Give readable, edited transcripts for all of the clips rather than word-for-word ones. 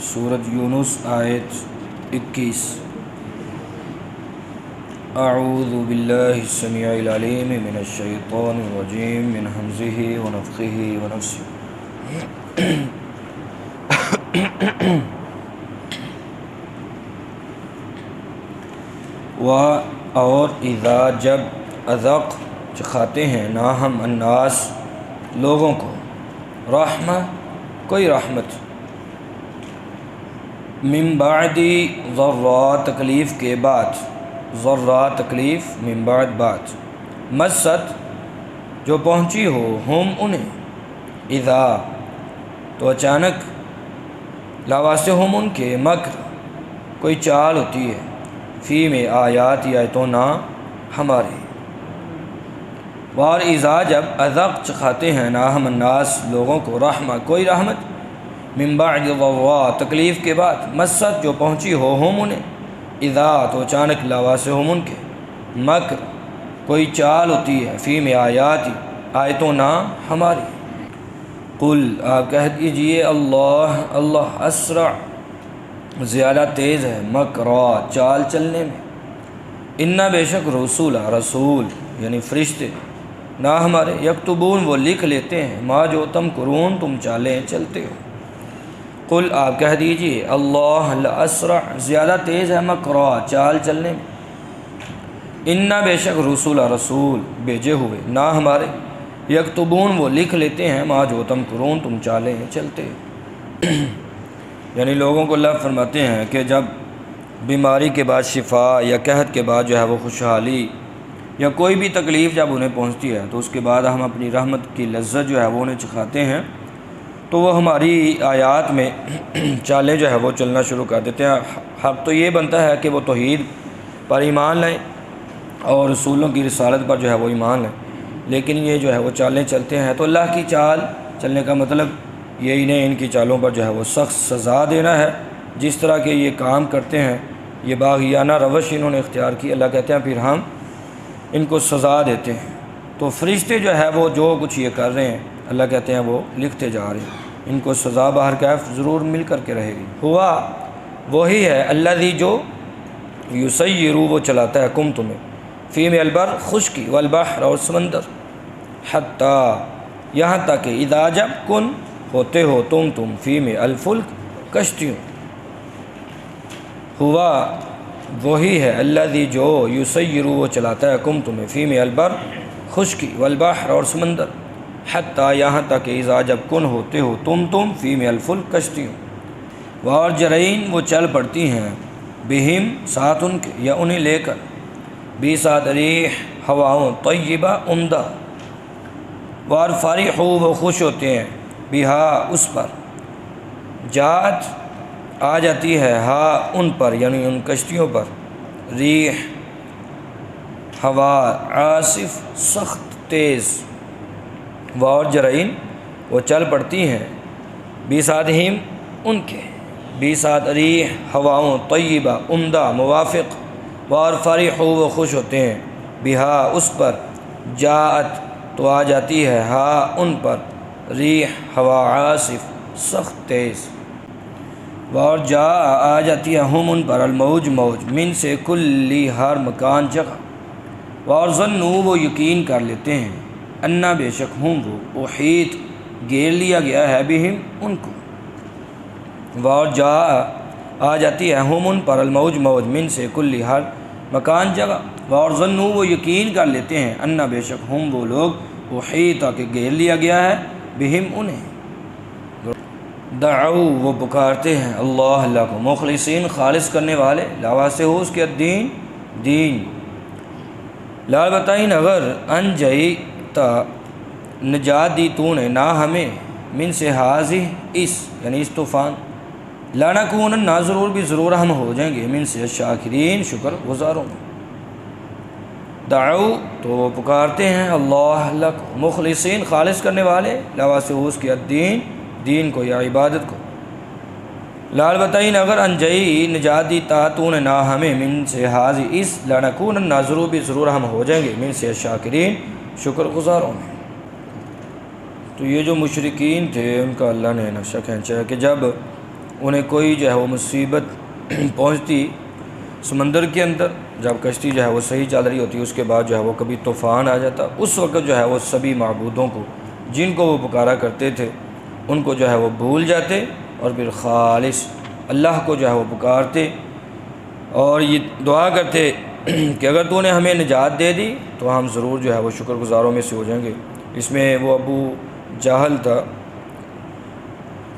سورۃ یونس آیت 21۔ اعوذ باللہ السمیع العلیم من الشیطان الرجیم من ھمزہ ونفخہ ونفثہ۔ اور اذا جب اذق چکھاتے ہیں نا ہم الناس لوگوں کو رحمہ کوئی رحمت من بعد ضراء تکلیف کے بعد، ضراء تکلیف من بعد بات، مست جو پہنچی ہو ہم انہیں، اذا تو اچانک لاواسے ہم ان کے، مکر کوئی چال ہوتی ہے، فی میں آیات آیتوں نہ ہمارے، وار اذا جب اذق چکھاتے ہیں نا ہم الناس لوگوں کو رحمہ کوئی رحمت من بعد ضراء تکلیف کے بعد، مست جو پہنچی ہو ہم انہیں، اذا تو اچانک لاواسے ہم ان کے، مکر کوئی چال ہوتی ہے، فی میں آیات آیتوں نہ ہماری، قل آپ کہہ دیجئے اللہ اسرع زیادہ تیز ہے، مکرا چال چلنے میں، انا بے شک رسول یعنی فرشتے نہ ہمارے، یکتبون وہ لکھ لیتے ہیں، ما جو تم کرون تم چالیں چلتے ہو، قل آپ کہہ دیجئے اللہ اسرع زیادہ تیز ہے، مکرا چال چلنے میں، انا بے شک رسول بھیجے ہوئے نہ ہمارے، یکتبون وہ لکھ لیتے ہیں، ما جو تم کرون تم چالیں چلتے ہو۔ یعنی لوگوں کو اللہ فرماتے ہیں کہ جب بیماری کے بعد شفا یا قحط کے بعد جو ہے وہ خوشحالی یا کوئی بھی تکلیف جب انہیں پہنچتی ہے تو اس کے بعد ہم اپنی رحمت کی لذت جو ہے وہ انہیں چکھاتے ہیں، تو وہ ہماری آیات میں چالیں جو ہے وہ چلنا شروع کر دیتے ہیں۔ حق تو یہ بنتا ہے کہ وہ توحید پر ایمان لائیں اور رسولوں کی رسالت پر جو ہے وہ ایمان لائیں، لیکن یہ جو ہے وہ چالیں چلتے ہیں، تو اللہ کی چال چلنے کا مطلب یہ انہیں ان کی چالوں پر جو ہے وہ سخت سزا دینا ہے، جس طرح کہ یہ کام کرتے ہیں، یہ باغیانہ روش انہوں نے اختیار کی، اللہ کہتے ہیں پھر ہم ان کو سزا دیتے ہیں۔ تو فرشتے جو ہے وہ جو کچھ یہ کر رہے ہیں، اللہ کہتے ہیں وہ لکھتے جا رہے ہیں، ان کو سزا باہر کیف ضرور مل کر کے رہے گی۔ ہوا وہی ہے الذی جو یسیرو وہ چلاتا ہے کم تمہیں، فی میں البر خشکی والبحر اور سمندر، حتیٰ یہاں تک کہ اذا جب کن ہوتے ہو تم فی میں الفلک کشتیوں، ہوا وہی ہے الذی جو یسیرو وہ چلاتا ہے کم تمہیں، فی میں البر خشکی والبحر اور سمندر، حتیٰ یہاں تک کہ اذا جب کن ہوتے ہو تم فی میں الفلک کشتیوں، وار جرین وہ چل پڑتی ہیں، بہم ساتھ ان کے یا انہیں لے کر، بھی ساتھ ریح ہواؤں، طیبہ عمدہ، وار فرحو وہ خوش ہوتے ہیں، بہا اس پر، جات آ جاتی ہے، ہا ان پر یعنی ان کشتیوں پر، ریح ہوا، عاصف سخت تیز، وار جرائن وہ چل پڑتی ہیں، بھی ساتھ ہم ان کے، بھی ساتھ ریح ہواؤں، طیبہ عمدہ موافق، وار فرحو وہ خوش ہوتے ہیں، بہا اس پر، جاءت تو آ جاتی ہے، ہا ان پر، ریح ہوا، عاصف سخت تیز، اور جا آ جاتی ہے ہم ان پر، الموج موج، من سے کلی ہر مکان جگہ، اور ظنوا وہ یقین کر لیتے ہیں، انا بے شک ہوں وہ، احیط گھیر لیا گیا ہے، بہم ان کو، اور جا آ جاتی ہے ہم ان پر، الموج موج، من سے کلی ہر مکان جگہ، اور ظنوا وہ یقین کر لیتے ہیں، انا بے شک ہم وہ لوگ، احیط کہ گھیر لیا گیا ہے، بہم انہیں، دعو وہ پکارتے ہیں اللہ کو، مخلصین خالص کرنے والے، لاواسے ہو اس کے دین، لال بتائیں اگر انجیتا نجات دی تو نے، نہ ہمیں، من سے حاضی اس یعنی اس طوفان، لنکونن نہ ضرور ہم ہو جائیں گے، من سے شاکرین شکر گزاروں، دعو تو وہ پکارتے ہیں اللہ کو، مخلصین خالص کرنے والے، لاواسے ہو اس کے دین کو یا عبادت کو، لال بتائین اگر انجئی نجات دی تا تو نے، نہ ہمیں، من سے حاضی اس، لنکونن نہ ضرور ہم ہو جائیں گے، من سے شاکرین شکر گزاروں میں۔ تو یہ جو مشرکین تھے ان کا اللہ نے نقشہ کھینچا ہے کہ جب انہیں کوئی جو ہے وہ مصیبت پہنچتی سمندر کے اندر، جب کشتی جو ہے وہ صحیح چل رہی ہوتی، اس کے بعد جو ہے وہ کبھی طوفان آ جاتا، اس وقت جو ہے وہ سبھی معبودوں کو جن کو وہ پکارا کرتے تھے ان کو جو ہے وہ بھول جاتے اور پھر خالص اللہ کو جو ہے وہ پکارتے اور یہ دعا کرتے کہ اگر تو نے ہمیں نجات دے دی تو ہم ضرور جو ہے وہ شکر گزاروں میں سے ہو جائیں گے۔ اس میں وہ ابو جہل تھا،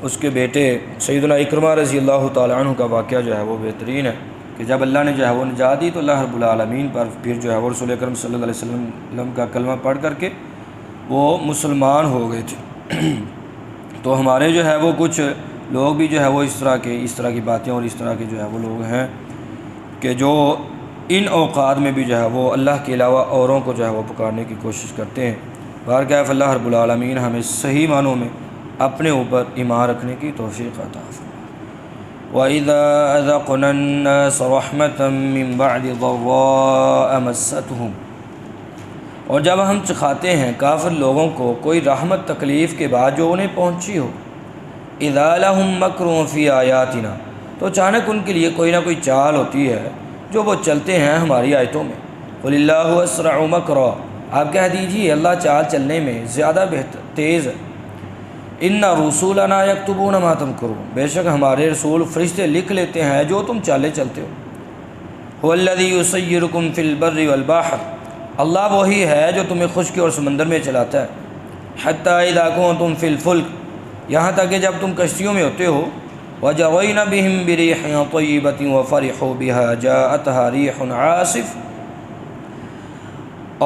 اس کے بیٹے سیدنا اکرمہ رضی اللہ تعالیٰ عنہ کا واقعہ جو ہے وہ بہترین ہے کہ جب اللہ نے جو ہے وہ نجات دی تو اللہ رب العالمین پر پھر جو ہے وہ رسول اکرم صلی اللہ علیہ وسلم کا کلمہ پڑھ کر کے وہ مسلمان ہو گئے تھے۔ تو ہمارے جو ہے وہ کچھ لوگ بھی جو ہے وہ اس طرح کی باتیں اور اس طرح کے جو ہے وہ لوگ ہیں کہ جو ان اوقات میں بھی جو ہے وہ اللہ کے علاوہ اوروں کو جو ہے وہ پکارنے کی کوشش کرتے ہیں۔ بہرکیف اللہ رب العالمین ہمیں صحیح معنوں میں اپنے اوپر ایمان رکھنے کی توفیق عطا فرمائے۔ وَإِذَا أَذَقْنَا النَّاسَ رَحْمَةً مِّن بَعْدِ ضَرَّاءَ مَسَّتْهُمْ، اور جب ہم چکھاتے ہیں کافر لوگوں کو کوئی رحمت تکلیف کے بعد جو انہیں پہنچی ہو، اِذَا لَهُم مَّكْرٌ فِي آيَاتِنَا، تو اچانک ان کے لیے کوئی نہ کوئی چال ہوتی ہے جو وہ چلتے ہیں ہماری آیتوں میں۔ قُلِ اللَّهُ أَسْرَعُ مَكْرًا، آپ کہہ دیجیے اللہ چال چلنے میں زیادہ تیز ہے۔ اِنَّ رُسُولَنَا يَكْتُبُونَ مَا تَمْكُرُونَ، بے شک ہمارے رسول فرشتے لکھ لیتے ہیں جو تم چالیں چلتے ہو۔ هُوَ الَّذِي يُسَيِّرُكُمْ فِي الْبَرِّ وَالْبَحْرِ، اللہ وہی ہے جو تمہیں خشکی اور سمندر میں چلاتا ہے۔ حَتَّى إِذَا كُنتُمْ فِي الْفُلْكِ، یہاں تک کہ جب تم کشتیوں میں ہوتے ہو، وَجَرَيْنَ بِهِمْ بِرِيحٍ طَيِّبَةٍ وَفَرِحُوا بِهَا جَاءَتْهَا رِيحٌ عَاصِفٌ،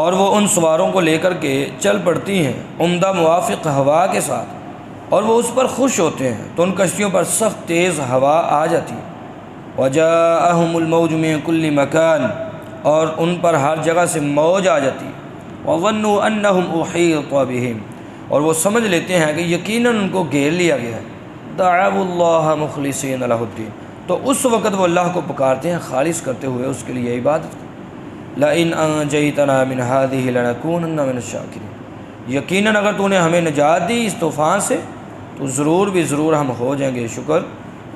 اور وہ ان سواروں کو لے کر کے چل پڑتی ہیں عمدہ موافق ہوا کے ساتھ، اور وہ اس پر خوش ہوتے ہیں تو ان کشتیوں پر سخت تیز ہوا آ جاتی ہے۔ وَجَاءَهُمُ الْمَوْجُ مِن كُلِّ مَكَانٍ، اور ان پر ہر جگہ سے موج آ جاتی ہے۔ وَظَنُّوا أَنَّهُمْ أُحِيطَ بِهِمْ، اور وہ سمجھ لیتے ہیں کہ یقیناً ان کو گھیر لیا گیا ہے۔ دعوا اللَّهَ مُخْلِصِينَ لَهُ الدِّينَ، تو اس وقت وہ اللہ کو پکارتے ہیں خالص کرتے ہوئے اس کے لیے عبادت کو۔ لَئِنْ أَنْجَيْتَنَا مِنْ هَٰذِهِ لَنَكُونَنَّ مِنَ الشَّاكِرِينَ، یقیناً اگر تو نے ہمیں نجات دی اس طوفان سے تو ضرور ہم ہو جائیں گے شکر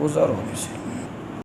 گزاروں میں سے۔